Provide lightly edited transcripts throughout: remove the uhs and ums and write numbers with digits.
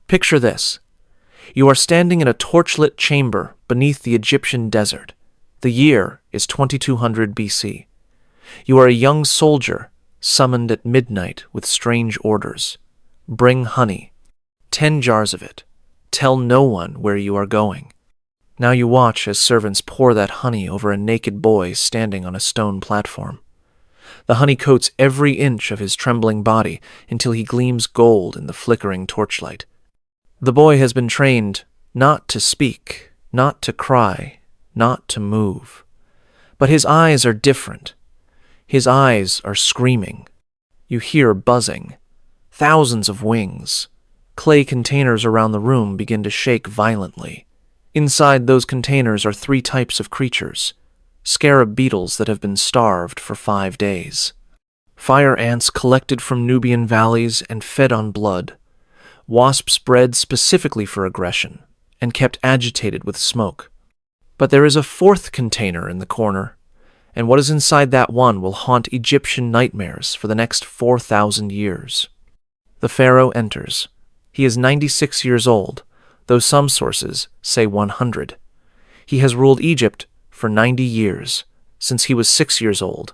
Picture this. You are standing in a torchlit chamber beneath the Egyptian desert. The year is 2200 BC. You are a young soldier summoned at midnight with strange orders. Bring honey. 10 jars of it. Tell no one where you are going. Now you watch as servants pour that honey over a naked boy standing on a stone platform. The honey coats every inch of his trembling body until he gleams gold in the flickering torchlight. The boy has been trained not to speak, not to cry, not to move. But his eyes are different. His eyes are screaming. You hear buzzing. Thousands of wings. Clay containers around the room begin to shake violently. Inside those containers are 3 types of creatures. Scarab beetles that have been starved for 5 days. Fire ants collected from Nubian valleys and fed on blood. Wasps bred specifically for aggression and kept agitated with smoke. But there is a 4th container in the corner, and what is inside that one will haunt Egyptian nightmares for the next 4,000 years. The pharaoh enters. He is 96 years old, though some sources say 100. He has ruled Egypt for 90 years, since he was 6 years old.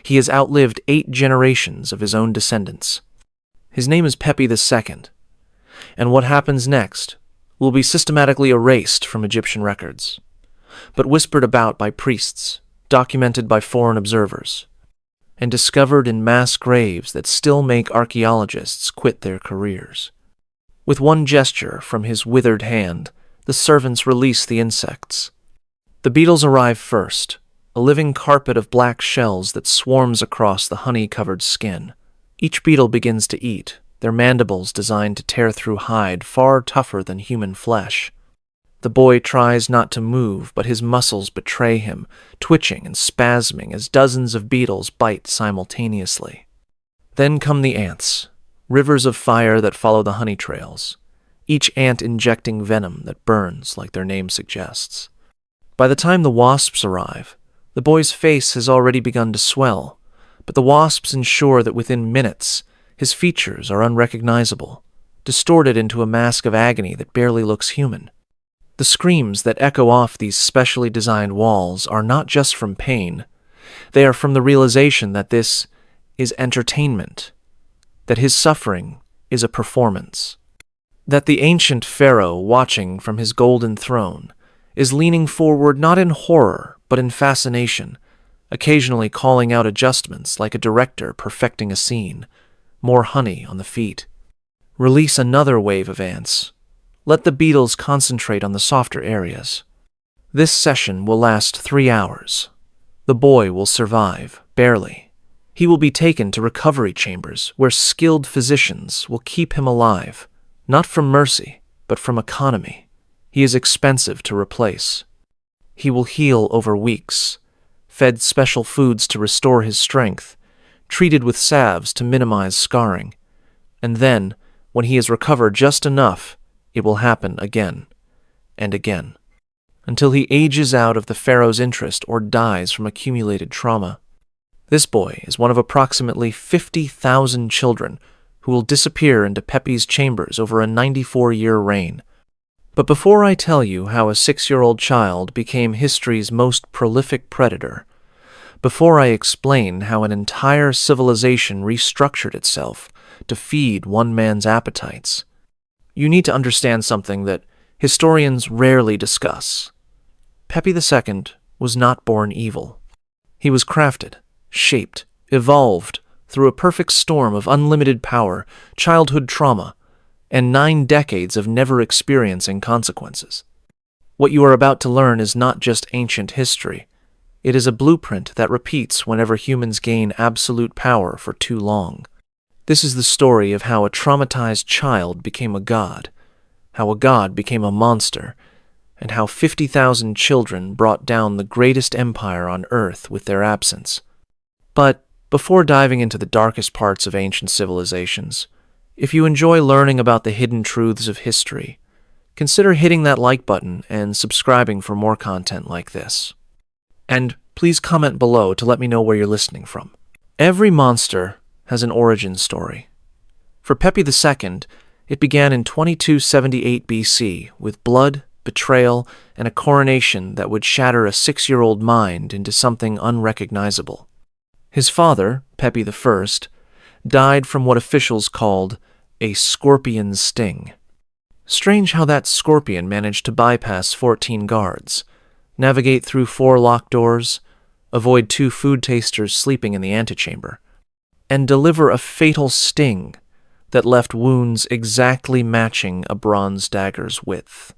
He has outlived 8 generations of his own descendants. His name is Pepi II, and what happens next will be systematically erased from Egyptian records, but whispered about by priests, documented by foreign observers, and discovered in mass graves that still make archaeologists quit their careers. With one gesture from his withered hand, the servants release the insects. The beetles arrive first, a living carpet of black shells that swarms across the honey-covered skin. Each beetle begins to eat, their mandibles designed to tear through hide far tougher than human flesh. The boy tries not to move, but his muscles betray him, twitching and spasming as dozens of beetles bite simultaneously. Then come the ants, rivers of fire that follow the honey trails, each ant injecting venom that burns like their name suggests. By the time the wasps arrive, the boy's face has already begun to swell, but the wasps ensure that within minutes, his features are unrecognizable, distorted into a mask of agony that barely looks human. The screams that echo off these specially designed walls are not just from pain. They are from the realization that this is entertainment, that his suffering is a performance, that the ancient pharaoh watching from his golden throne is leaning forward not in horror but in fascination, occasionally calling out adjustments like a director perfecting a scene. More honey on the feet. Release another wave of ants. Let the beetles concentrate on the softer areas. This session will last 3 hours. The boy will survive, barely. He will be taken to recovery chambers where skilled physicians will keep him alive, not from mercy, but from economy. He is expensive to replace. He will heal over weeks, fed special foods to restore his strength, treated with salves to minimize scarring, and then, when he has recovered just enough, it will happen again and again, until he ages out of the pharaoh's interest or dies from accumulated trauma. This boy is one of approximately 50,000 children who will disappear into Pepi's chambers over a 94-year reign. But before I tell you how a 6-year-old child became history's most prolific predator, before I explain how an entire civilization restructured itself to feed one man's appetites, you need to understand something that historians rarely discuss. Pepi II was not born evil. He was crafted, shaped, evolved through a perfect storm of unlimited power, childhood trauma, and 9 decades of never experiencing consequences. What you are about to learn is not just ancient history. It is a blueprint that repeats whenever humans gain absolute power for too long. This is the story of how a traumatized child became a god, how a god became a monster, and how 50,000 children brought down the greatest empire on earth with their absence. But before diving into the darkest parts of ancient civilizations, if you enjoy learning about the hidden truths of history, consider hitting that like button and subscribing for more content like this. And please comment below to let me know where you're listening from. Every monster has an origin story. For Pepi II, It began in 2278 BC with blood, betrayal, and a coronation that would shatter a 6-year-old mind into something unrecognizable. His father, Pepi I, died from what officials called a scorpion sting. Strange how that scorpion managed to bypass 14 guards, navigate through 4 locked doors, avoid 2 food tasters sleeping in the antechamber, and deliver a fatal sting that left wounds exactly matching a bronze dagger's width.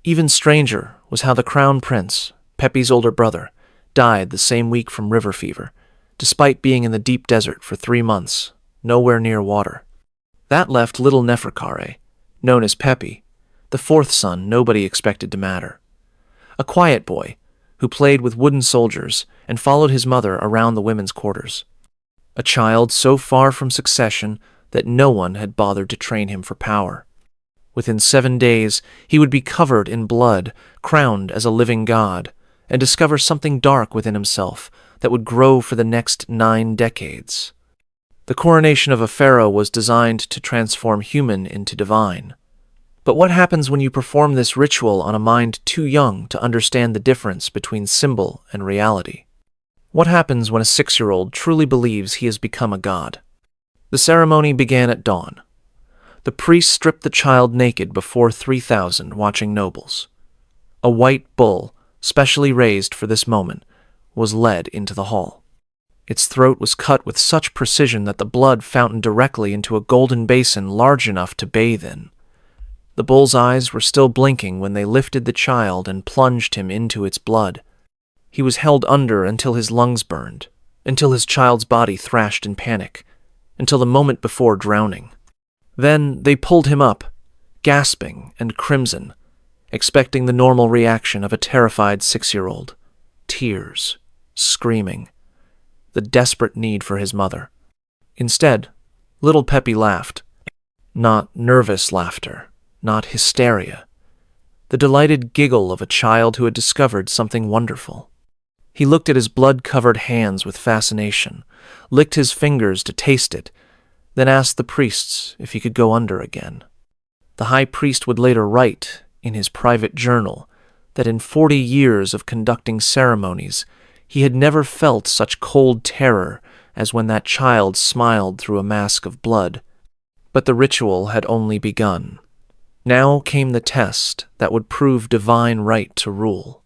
Even stranger was how the crown prince, Pepi's older brother, died the same week from river fever, despite being in the deep desert for 3 months, nowhere near water. That left little Neferkare, known as Pepi, the 4th son nobody expected to matter. A quiet boy who played with wooden soldiers and followed his mother around the women's quarters. A child so far from succession that no one had bothered to train him for power. Within 7 days, he would be covered in blood, crowned as a living god, and discover something dark within himself that would grow for the next 9 decades. The coronation of a pharaoh was designed to transform human into divine. But what happens when you perform this ritual on a mind too young to understand the difference between symbol and reality? What happens when a 6-year-old truly believes he has become a god? The ceremony began at dawn. The priest stripped the child naked before 3,000 watching nobles. A white bull, specially raised for this moment, was led into the hall. Its throat was cut with such precision that the blood fountained directly into a golden basin large enough to bathe in. The bull's eyes were still blinking when they lifted the child and plunged him into its blood. He was held under until his lungs burned, until his child's body thrashed in panic, until the moment before drowning. Then they pulled him up, gasping and crimson, expecting the normal reaction of a terrified 6-year-old. Tears, screaming, the desperate need for his mother. Instead, little Pepi laughed. Not nervous laughter, not hysteria. The delighted giggle of a child who had discovered something wonderful. He looked at his blood-covered hands with fascination, licked his fingers to taste it, then asked the priests if he could go under again. The high priest would later write, in his private journal, that in 40 years of conducting ceremonies, he had never felt such cold terror as when that child smiled through a mask of blood. But the ritual had only begun. Now came the test that would prove divine right to rule,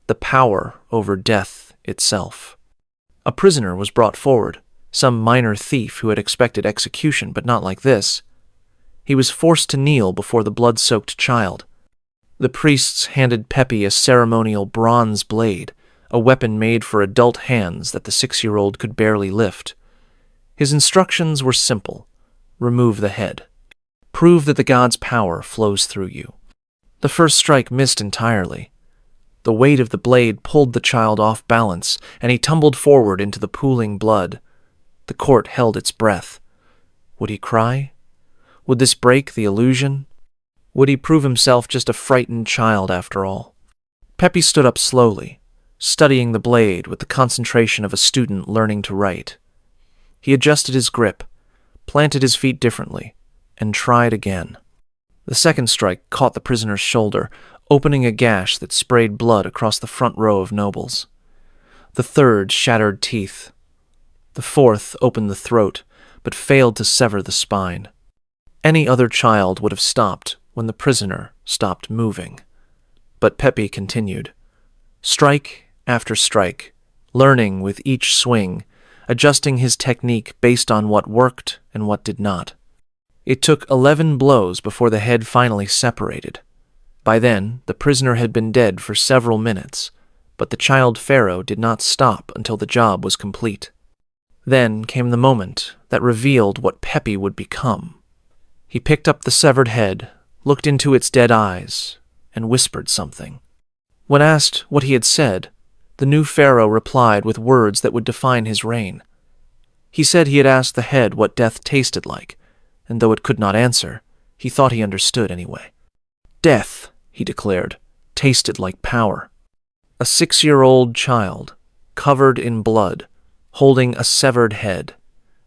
the power over death itself. A prisoner was brought forward, some minor thief who had expected execution, but not like this. He was forced to kneel before the blood-soaked child. The priests handed Pepi a ceremonial bronze blade, a weapon made for adult hands that the 6-year-old could barely lift. His instructions were simple. Remove the head. Prove that the god's power flows through you. The first strike missed entirely. The weight of the blade pulled the child off balance, and he tumbled forward into the pooling blood. The court held its breath. Would he cry? Would this break the illusion? Would he prove himself just a frightened child after all? Pepi stood up slowly, studying the blade with the concentration of a student learning to write. He adjusted his grip, planted his feet differently, and tried again. The second strike caught the prisoner's shoulder, opening a gash that sprayed blood across the front row of nobles. The third shattered teeth. The fourth opened the throat, but failed to sever the spine. Any other child would have stopped when the prisoner stopped moving. But Pepi continued. Strike after strike, learning with each swing, adjusting his technique based on what worked and what did not. It took 11 blows before the head finally separated. By then, the prisoner had been dead for several minutes, but the child pharaoh did not stop until the job was complete. Then came the moment that revealed what Pepi would become. He picked up the severed head, looked into its dead eyes, and whispered something. When asked what he had said, the new pharaoh replied with words that would define his reign. He said he had asked the head what death tasted like, and though it could not answer, he thought he understood anyway. Death, he declared, tasted like power. A 6-year-old child, covered in blood, holding a severed head,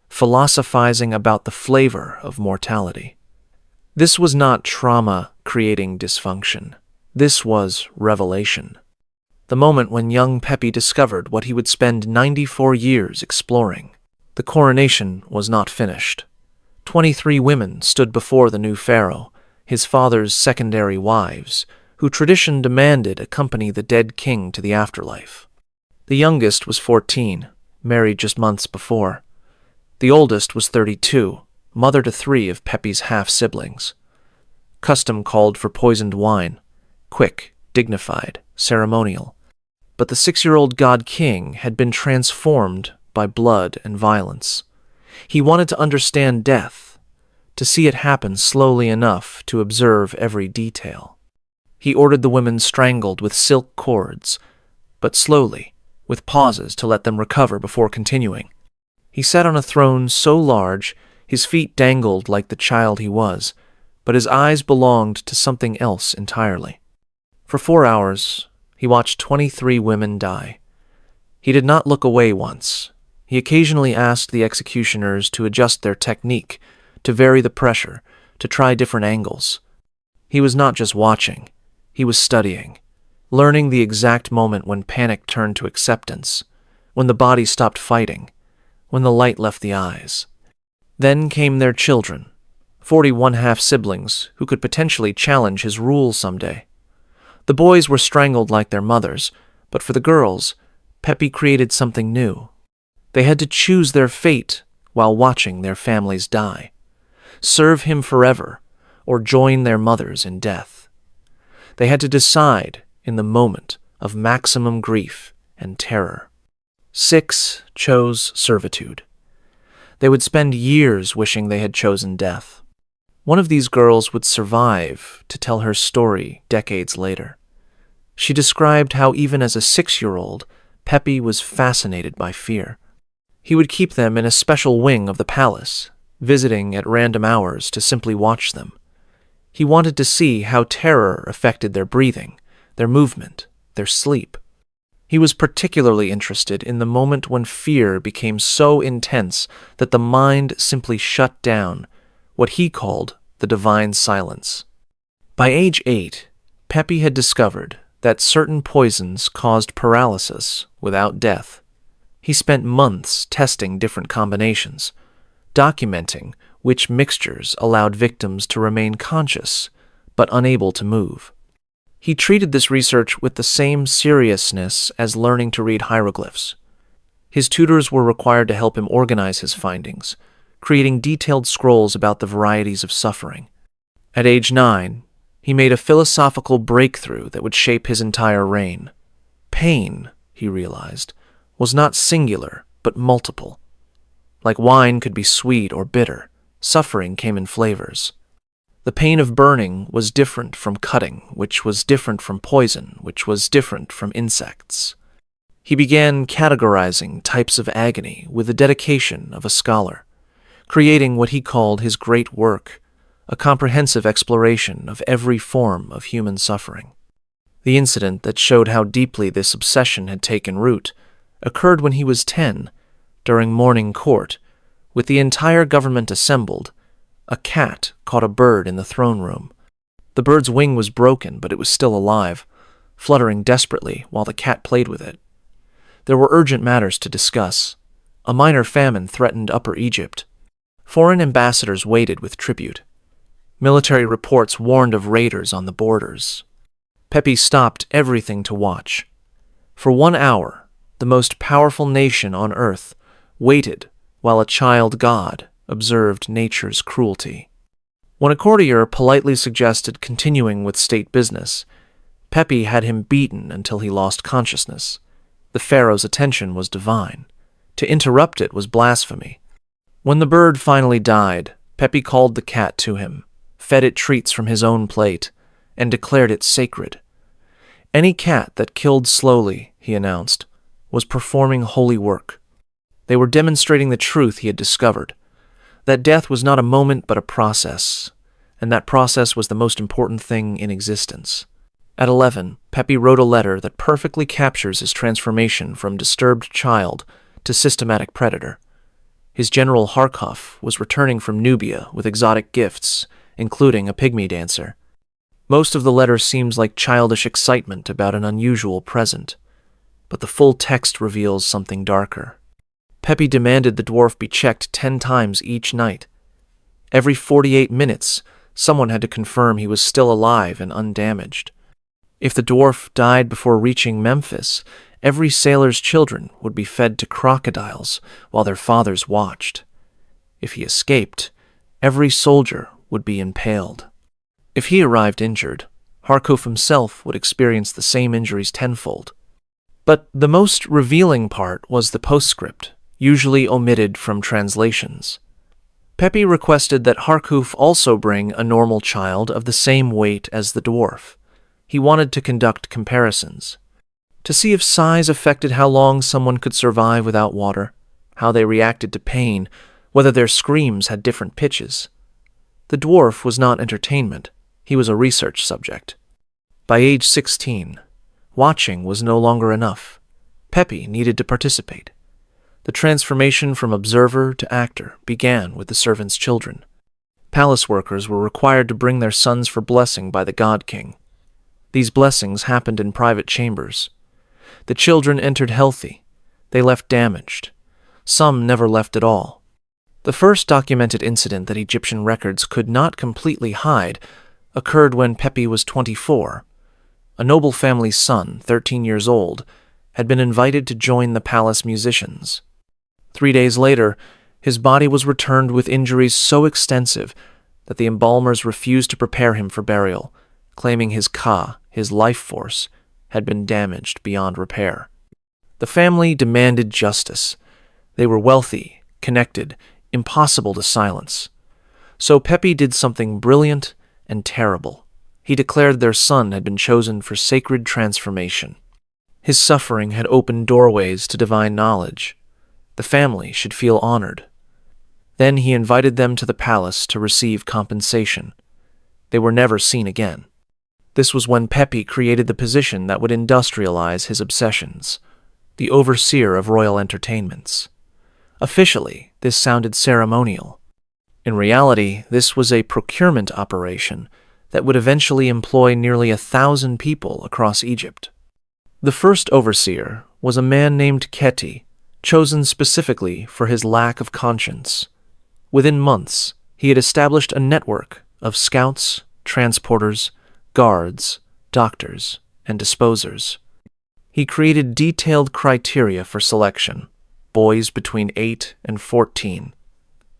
philosophizing about the flavor of mortality. This was not trauma creating dysfunction. This was revelation. The moment when young Pepi discovered what he would spend 94 years exploring. The coronation was not finished. 23 women stood before the new pharaoh, his father's secondary wives, who tradition demanded accompany the dead king to the afterlife. The youngest was 14, married just months before. The oldest was 32, mother to 3 of Pepi's half-siblings. Custom called for poisoned wine, quick, dignified, ceremonial. But the 6-year-old god-king had been transformed by blood and violence. He wanted to understand death, to see it happen slowly enough to observe every detail. He ordered the women strangled with silk cords, but slowly, with pauses to let them recover before continuing. He sat on a throne so large, his feet dangled like the child he was, but his eyes belonged to something else entirely. For 4 hours, he watched 23 women die. He did not look away once. He occasionally asked the executioners to adjust their technique, to vary the pressure, to try different angles. He was not just watching, he was studying, learning the exact moment when panic turned to acceptance, when the body stopped fighting, when the light left the eyes. Then came their children, 41 half-siblings who could potentially challenge his rule someday. The boys were strangled like their mothers, but for the girls, Pepi created something new. They had to choose their fate while watching their families die, serve him forever, or join their mothers in death. They had to decide in the moment of maximum grief and terror. 6 chose servitude. They would spend years wishing they had chosen death. One of these girls would survive to tell her story decades later. She described how even as a 6-year-old, Pepi was fascinated by fear. He would keep them in a special wing of the palace, visiting at random hours to simply watch them. He wanted to see how terror affected their breathing, their movement, their sleep. He was particularly interested in the moment when fear became so intense that the mind simply shut down, what he called the divine silence. By age 8, Pepi had discovered that certain poisons caused paralysis without death. He spent months testing different combinations, documenting which mixtures allowed victims to remain conscious but unable to move. He treated this research with the same seriousness as learning to read hieroglyphs. His tutors were required to help him organize his findings, creating detailed scrolls about the varieties of suffering. At age 9, he made a philosophical breakthrough that would shape his entire reign. Pain, he realized, was not singular, but multiple. Like wine could be sweet or bitter, suffering came in flavors. The pain of burning was different from cutting, which was different from poison, which was different from insects. He began categorizing types of agony with the dedication of a scholar, creating what he called his great work, a comprehensive exploration of every form of human suffering. The incident that showed how deeply this obsession had taken root occurred when he was 10, during morning court. With the entire government assembled, a cat caught a bird in the throne room. The bird's wing was broken, but it was still alive, fluttering desperately while the cat played with it. There were urgent matters to discuss. A minor famine threatened Upper Egypt. Foreign ambassadors waited with tribute. Military reports warned of raiders on the borders. Pepi stopped everything to watch. For 1 hour, the most powerful nation on earth waited while a child god observed nature's cruelty. When a courtier politely suggested continuing with state business, Pepi had him beaten until he lost consciousness. The pharaoh's attention was divine. To interrupt it was blasphemy. When the bird finally died, Pepi called the cat to him, fed it treats from his own plate, and declared it sacred. Any cat that killed slowly, he announced, was performing holy work. They were demonstrating the truth he had discovered, that death was not a moment but a process, and that process was the most important thing in existence. At 11, Pepi wrote a letter that perfectly captures his transformation from disturbed child to systematic predator. His general Harkov was returning from Nubia with exotic gifts including a pygmy dancer. Most of the letter seems like childish excitement about an unusual present, but the full text reveals something darker. Pepi demanded the dwarf be checked 10 times each night. Every 48 minutes, someone had to confirm he was still alive and undamaged. If the dwarf died before reaching Memphis, every sailor's children would be fed to crocodiles while their fathers watched. If he escaped, every soldier would be impaled. If he arrived injured, Harkuf himself would experience the same injuries tenfold. But the most revealing part was the postscript, usually omitted from translations. Pepi requested that Harkuf also bring a normal child of the same weight as the dwarf. He wanted to conduct comparisons, to see if size affected how long someone could survive without water, how they reacted to pain, whether their screams had different pitches. The dwarf was not entertainment, he was a research subject. By age 16, watching was no longer enough. Pepi needed to participate. The transformation from observer to actor began with the servants' children. Palace workers were required to bring their sons for blessing by the god king. These blessings happened in private chambers. The children entered healthy. They left damaged. Some never left at all. The first documented incident that Egyptian records could not completely hide occurred when Pepi was 24. A noble family's son, 13 years old, had been invited to join the palace musicians. 3 days later, his body was returned with injuries so extensive that the embalmers refused to prepare him for burial, claiming his ka, his life force, had been damaged beyond repair. The family demanded justice. They were wealthy, connected, impossible to silence. So Pepi did something brilliant and terrible. He declared their son had been chosen for sacred transformation. His suffering had opened doorways to divine knowledge. The family should feel honored. Then he invited them to the palace to receive compensation. They were never seen again. This was when Pepi created the position that would industrialize his obsessions, the overseer of royal entertainments. Officially, this sounded ceremonial. In reality, this was a procurement operation that would eventually employ nearly 1,000 people across Egypt. The first overseer was a man named Keti, chosen specifically for his lack of conscience. Within months, he had established a network of scouts, transporters, guards, doctors, and disposers. He created detailed criteria for selection, boys between 8 and 14.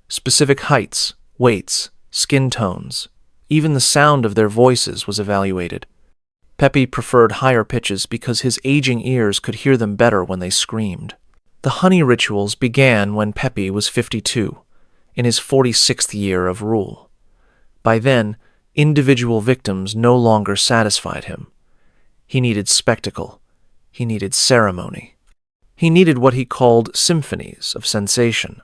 Specific heights, weights, skin tones, even the sound of their voices was evaluated. Pepi preferred higher pitches because his aging ears could hear them better when they screamed. The honey rituals began when Pepi was 52, in his 46th year of rule. By then, individual victims no longer satisfied him. He needed spectacle. He needed ceremony. He needed what he called symphonies of sensation.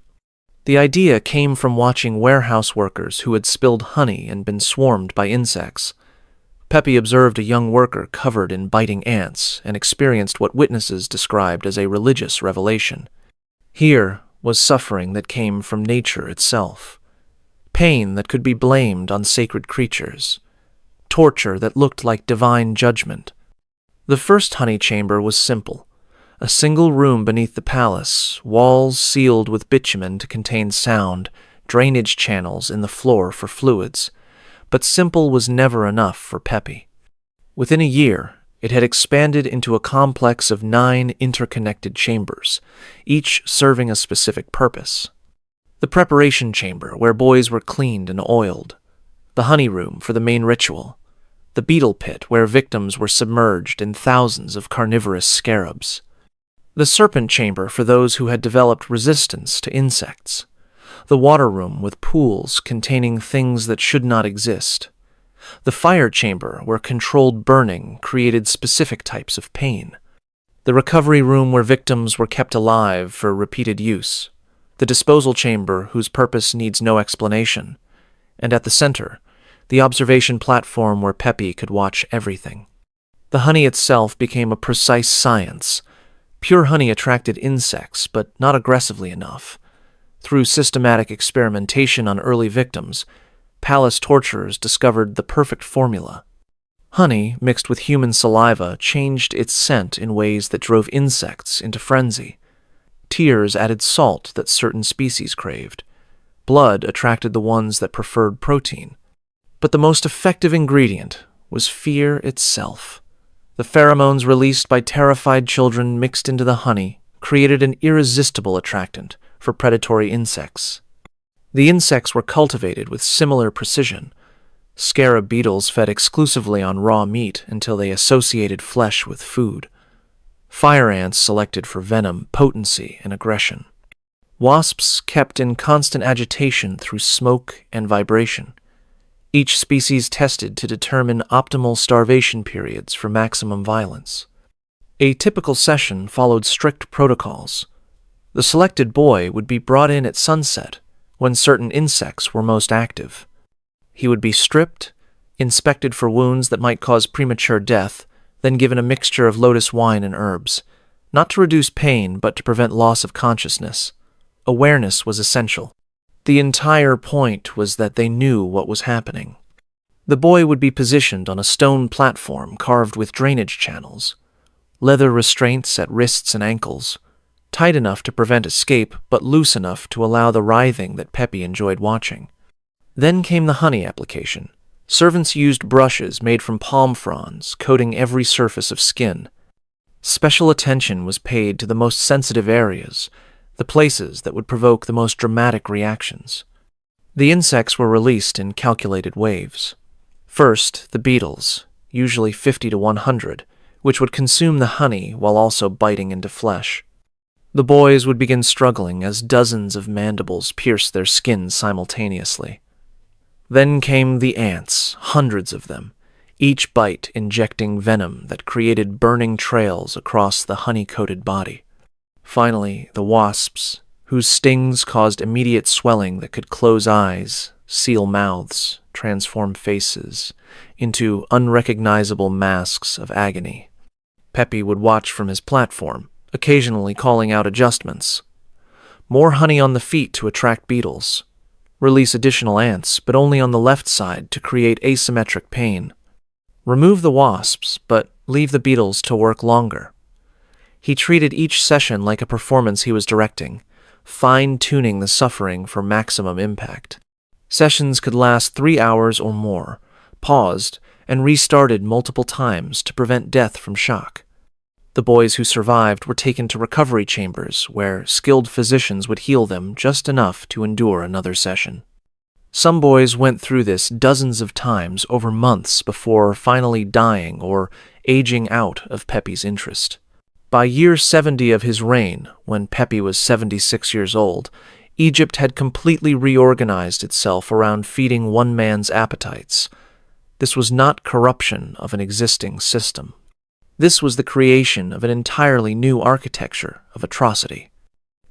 The idea came from watching warehouse workers who had spilled honey and been swarmed by insects. Pepi observed a young worker covered in biting ants and experienced what witnesses described as a religious revelation. Here was suffering that came from nature itself, pain that could be blamed on sacred creatures, torture that looked like divine judgment. The first honey chamber was simple, a single room beneath the palace, walls sealed with bitumen to contain sound, drainage channels in the floor for fluids. But simple was never enough for Pepi. Within a year, it had expanded into a complex of 9 interconnected chambers, each serving a specific purpose. The preparation chamber, where boys were cleaned and oiled. The honey room for the main ritual. The beetle pit, where victims were submerged in thousands of carnivorous scarabs. The serpent chamber for those who had developed resistance to insects. The water room with pools containing things that should not exist. The fire chamber where controlled burning created specific types of pain. The recovery room where victims were kept alive for repeated use. The disposal chamber whose purpose needs no explanation. And at the center, the observation platform where Pepi could watch everything. The honey itself became a precise science. Pure honey attracted insects, but not aggressively enough. Through systematic experimentation on early victims, palace torturers discovered the perfect formula. Honey, mixed with human saliva, changed its scent in ways that drove insects into frenzy. Tears added salt that certain species craved. Blood attracted the ones that preferred protein. But the most effective ingredient was fear itself. The pheromones released by terrified children mixed into the honey created an irresistible attractant for predatory insects. The insects were cultivated with similar precision. Scarab beetles fed exclusively on raw meat until they associated flesh with food. Fire ants selected for venom, potency, and aggression. Wasps kept in constant agitation through smoke and vibration. Each species tested to determine optimal starvation periods for maximum violence. A typical session followed strict protocols. The selected boy would be brought in at sunset, when certain insects were most active. He would be stripped, inspected for wounds that might cause premature death, then given a mixture of lotus wine and herbs, not to reduce pain but to prevent loss of consciousness. Awareness was essential. The entire point was that they knew what was happening. The boy would be positioned on a stone platform carved with drainage channels, leather restraints at wrists and ankles, tight enough to prevent escape but loose enough to allow the writhing that Pepi enjoyed watching. Then came the honey application. Servants used brushes made from palm fronds, coating every surface of skin. Special attention was paid to the most sensitive areas, the places that would provoke the most dramatic reactions. The insects were released in calculated waves. First, the beetles, usually 50 to 100, which would consume the honey while also biting into flesh. The boys would begin struggling as dozens of mandibles pierced their skin simultaneously. Then came the ants, hundreds of them, each bite injecting venom that created burning trails across the honey-coated body. Finally, the wasps, whose stings caused immediate swelling that could close eyes, seal mouths, transform faces into unrecognizable masks of agony. Pepi would watch from his platform, occasionally calling out adjustments. More honey on the feet to attract beetles. Release additional ants, but only on the left side to create asymmetric pain. Remove the wasps, but leave the beetles to work longer. He treated each session like a performance he was directing, fine-tuning the suffering for maximum impact. Sessions could last 3 hours or more, paused, and restarted multiple times to prevent death from shock. The boys who survived were taken to recovery chambers where skilled physicians would heal them just enough to endure another session. Some boys went through this dozens of times over months before finally dying or aging out of Pepi's interest. By year 70 of his reign, when Pepi was 76 years old, Egypt had completely reorganized itself around feeding one man's appetites. This was not corruption of an existing system. This was the creation of an entirely new architecture of atrocity.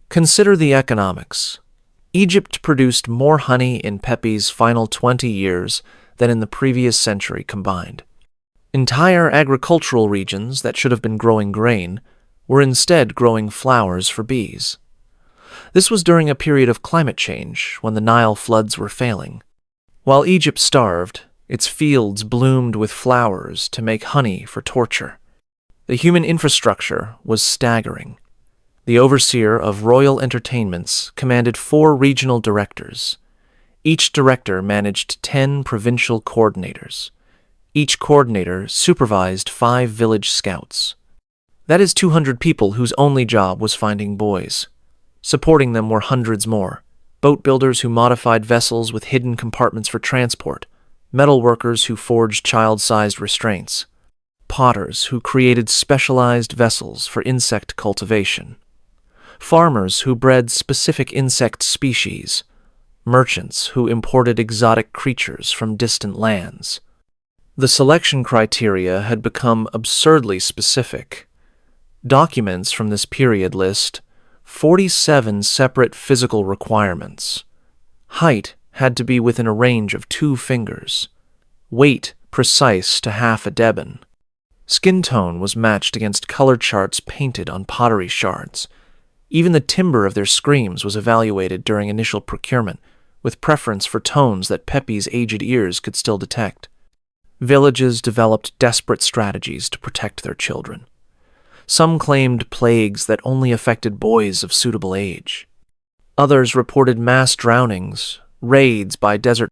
Consider the economics. Egypt produced more honey in Pepi's final 20 years than in the previous century combined. Entire agricultural regions that should have been growing grain were instead growing flowers for bees. This was during a period of climate change when the Nile floods were failing. While Egypt starved, its fields bloomed with flowers to make honey for torture. The human infrastructure was staggering. The overseer of royal entertainments commanded 4 regional directors. Each director managed 10 provincial coordinators. Each coordinator supervised 5 village scouts. That is 200 people whose only job was finding boys. Supporting them were hundreds more: boat builders who modified vessels with hidden compartments for transport, metal workers who forged child-sized restraints, potters who created specialized vessels for insect cultivation, farmers who bred specific insect species, merchants who imported exotic creatures from distant lands. The selection criteria had become absurdly specific. Documents from this period list 47 separate physical requirements. Height had to be within a range of 2 fingers. Weight precise to half a deben. Skin tone was matched against color charts painted on pottery shards. Even the timbre of their screams was evaluated during initial procurement, with preference for tones that Pepi's aged ears could still detect. Villages developed desperate strategies to protect their children. Some claimed plagues that only affected boys of suitable age. Others reported mass drownings, raids by desert